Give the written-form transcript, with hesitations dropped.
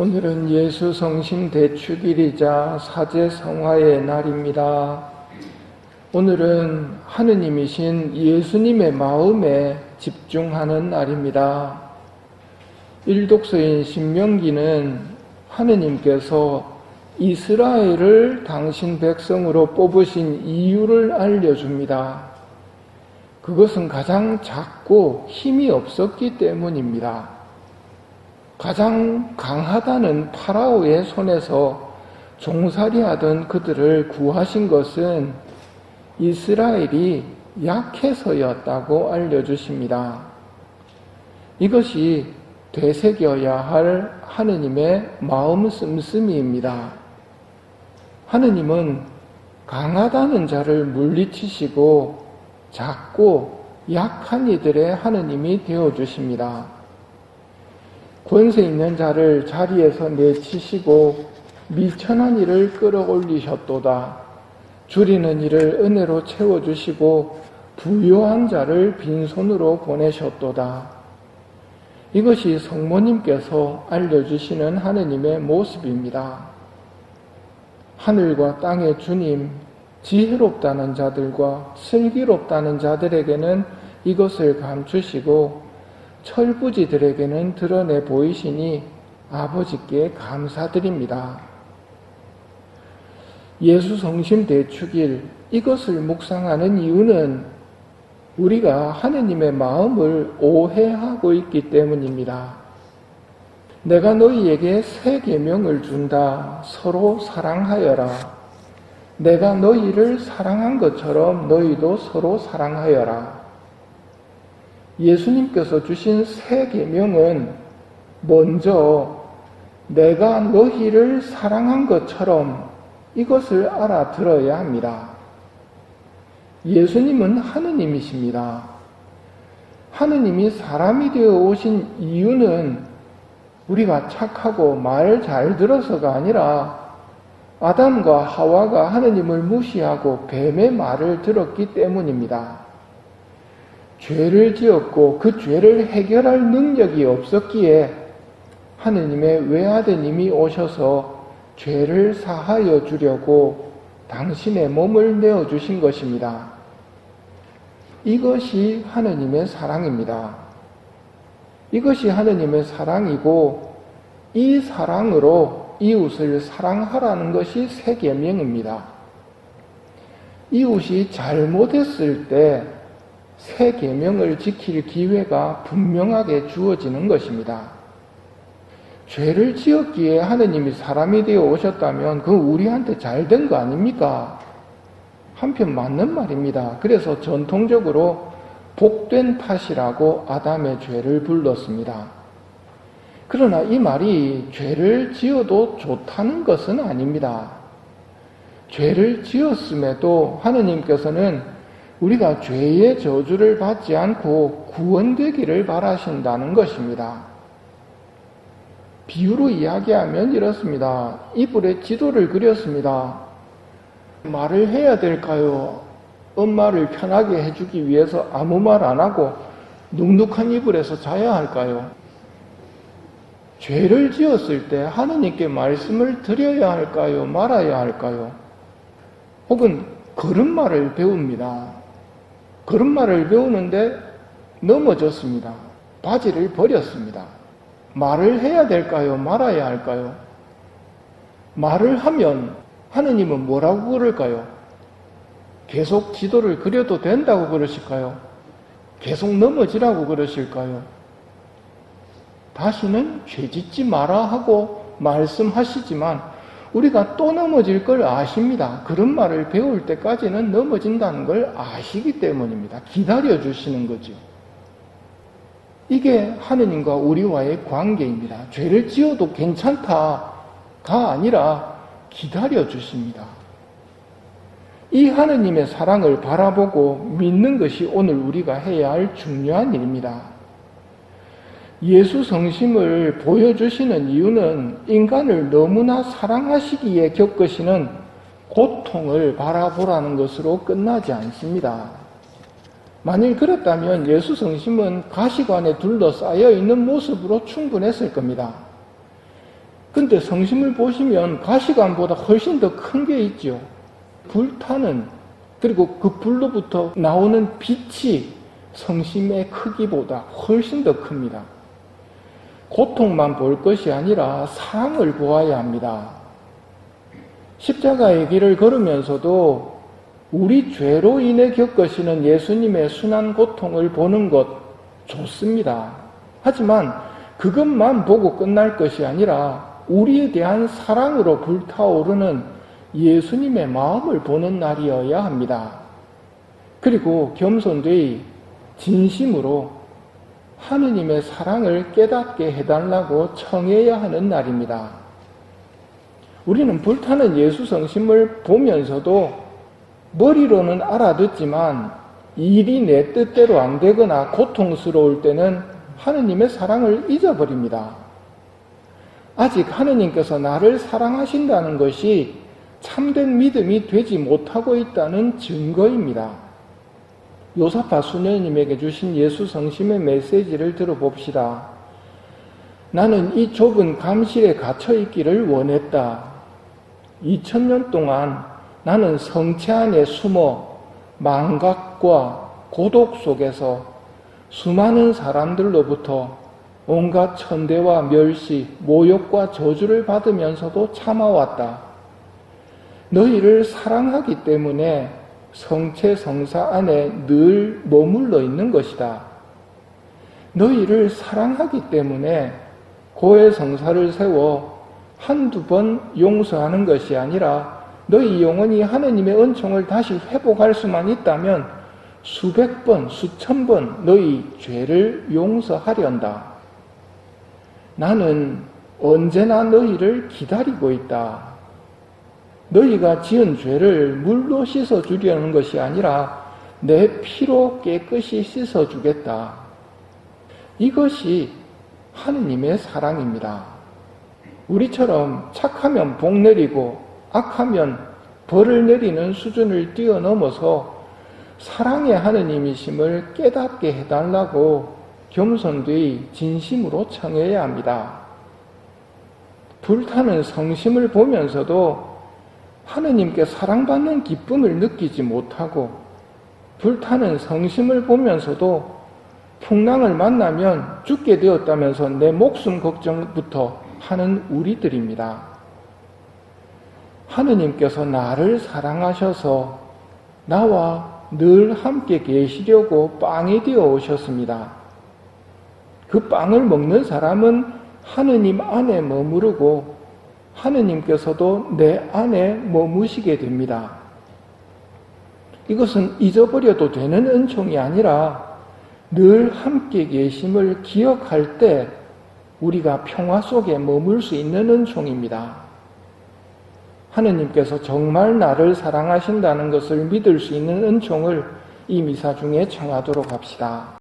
오늘은 예수 성심 대축일이자 사제성화의 날입니다. 오늘은 하느님이신 예수님의 마음에 집중하는 날입니다. 일독서인 신명기는 하느님께서 이스라엘을 당신 백성으로 뽑으신 이유를 알려줍니다. 그것은 가장 작고 힘이 없었기 때문입니다. 가장 강하다는 파라오의 손에서 종살이하던 그들을 구하신 것은 이스라엘이 약해서였다고 알려주십니다. 이것이 되새겨야 할 하느님의 마음 씀씀이입니다. 하느님은 강하다는 자를 물리치시고 작고 약한 이들의 하느님이 되어주십니다. 권세 있는 자를 자리에서 내치시고 미천한 이를 끌어올리셨도다. 줄이는 이를 은혜로 채워주시고 부요한 자를 빈손으로 보내셨도다. 이것이 성모님께서 알려주시는 하느님의 모습입니다. 하늘과 땅의 주님, 지혜롭다는 자들과 슬기롭다는 자들에게는 이것을 감추시고 철부지들에게는 드러내 보이시니 아버지께 감사드립니다. 예수 성심 대축일, 이것을 묵상하는 이유는 우리가 하느님의 마음을 오해하고 있기 때문입니다. 내가 너희에게 새 계명을 준다. 서로 사랑하여라. 내가 너희를 사랑한 것처럼 너희도 서로 사랑하여라. 예수님께서 주신 새 계명은 먼저 내가 너희를 사랑한 것처럼 이것을 알아들어야 합니다. 예수님은 하느님이십니다. 하느님이 사람이 되어 오신 이유는 우리가 착하고 말 잘 들어서가 아니라 아담과 하와가 하느님을 무시하고 뱀의 말을 들었기 때문입니다. 죄를 지었고 그 죄를 해결할 능력이 없었기에 하느님의 외아드님이 오셔서 죄를 사하여 주려고 당신의 몸을 내어주신 것입니다. 이것이 하느님의 사랑입니다. 이것이 하느님의 사랑이고 이 사랑으로 이웃을 사랑하라는 것이 새 계명입니다. 이웃이 잘못했을 때 새 계명을 지킬 기회가 분명하게 주어지는 것입니다. 죄를 지었기에 하느님이 사람이 되어 오셨다면 그건 우리한테 잘된 거 아닙니까? 한편 맞는 말입니다. 그래서 전통적으로 복된 탓이라고 아담의 죄를 불렀습니다. 그러나 이 말이 죄를 지어도 좋다는 것은 아닙니다. 죄를 지었음에도 하느님께서는 우리가 죄의 저주를 받지 않고 구원되기를 바라신다는 것입니다. 비유로 이야기하면 이렇습니다. 이불에 지도를 그렸습니다. 말을 해야 될까요? 엄마를 편하게 해주기 위해서 아무 말 안 하고 눅눅한 이불에서 자야 할까요? 죄를 지었을 때 하느님께 말씀을 드려야 할까요? 말아야 할까요? 혹은 걸음마를 배웁니다. 걸음마를 배우는데 넘어졌습니다. 바지를 버렸습니다. 말을 해야 될까요? 말아야 할까요? 말을 하면 하느님은 뭐라고 그럴까요? 계속 지도를 그려도 된다고 그러실까요? 계속 넘어지라고 그러실까요? 다시는 죄짓지 마라 하고 말씀하시지만 우리가 또 넘어질 걸 아십니다. 그런 말을 배울 때까지는 넘어진다는 걸 아시기 때문입니다. 기다려 주시는 거죠. 이게 하느님과 우리와의 관계입니다. 죄를 지어도 괜찮다가 아니라 기다려 주십니다. 이 하느님의 사랑을 바라보고 믿는 것이 오늘 우리가 해야 할 중요한 일입니다. 예수 성심을 보여주시는 이유는 인간을 너무나 사랑하시기에 겪으시는 고통을 바라보라는 것으로 끝나지 않습니다. 만일 그랬다면 예수 성심은 가시관에 둘러싸여 있는 모습으로 충분했을 겁니다. 근데 성심을 보시면 가시관보다 훨씬 더 큰 게 있죠. 불타는, 그리고 그 불로부터 나오는 빛이 성심의 크기보다 훨씬 더 큽니다. 고통만 볼 것이 아니라 사랑을 보아야 합니다. 십자가의 길을 걸으면서도 우리 죄로 인해 겪으시는 예수님의 순한 고통을 보는 것 좋습니다. 하지만 그것만 보고 끝날 것이 아니라 우리에 대한 사랑으로 불타오르는 예수님의 마음을 보는 날이어야 합니다. 그리고 겸손되이 진심으로 하느님의 사랑을 깨닫게 해달라고 청해야 하는 날입니다. 우리는 불타는 예수 성심을 보면서도 머리로는 알아듣지만 일이 내 뜻대로 안 되거나 고통스러울 때는 하느님의 사랑을 잊어버립니다. 아직 하느님께서 나를 사랑하신다는 것이 참된 믿음이 되지 못하고 있다는 증거입니다. 요사파 수녀님에게 주신 예수 성심의 메시지를 들어봅시다. 나는 이 좁은 감실에 갇혀 있기를 원했다. 2000년 동안 나는 성체 안에 숨어 망각과 고독 속에서 수많은 사람들로부터 온갖 천대와 멸시, 모욕과 저주를 받으면서도 참아왔다. 너희를 사랑하기 때문에 성체 성사 안에 늘 머물러 있는 것이다. 너희를 사랑하기 때문에 고해 성사를 세워 한두 번 용서하는 것이 아니라 너희 영혼이 하느님의 은총을 다시 회복할 수만 있다면 수백 번, 수천 번 너희 죄를 용서하련다. 나는 언제나 너희를 기다리고 있다. 너희가 지은 죄를 물로 씻어주려는 것이 아니라 내 피로 깨끗이 씻어주겠다. 이것이 하느님의 사랑입니다. 우리처럼 착하면 복 내리고 악하면 벌을 내리는 수준을 뛰어넘어서 사랑의 하느님이심을 깨닫게 해달라고 겸손되이 진심으로 청해야 합니다. 불타는 성심을 보면서도 하느님께 사랑받는 기쁨을 느끼지 못하고 불타는 성심을 보면서도 풍랑을 만나면 죽게 되었다면서 내 목숨 걱정부터 하는 우리들입니다. 하느님께서 나를 사랑하셔서 나와 늘 함께 계시려고 빵이 되어 오셨습니다. 그 빵을 먹는 사람은 하느님 안에 머무르고 하느님께서도 내 안에 머무시게 됩니다. 이것은 잊어버려도 되는 은총이 아니라 늘 함께 계심을 기억할 때 우리가 평화 속에 머물 수 있는 은총입니다. 하느님께서 정말 나를 사랑하신다는 것을 믿을 수 있는 은총을 이 미사 중에 청하도록 합시다.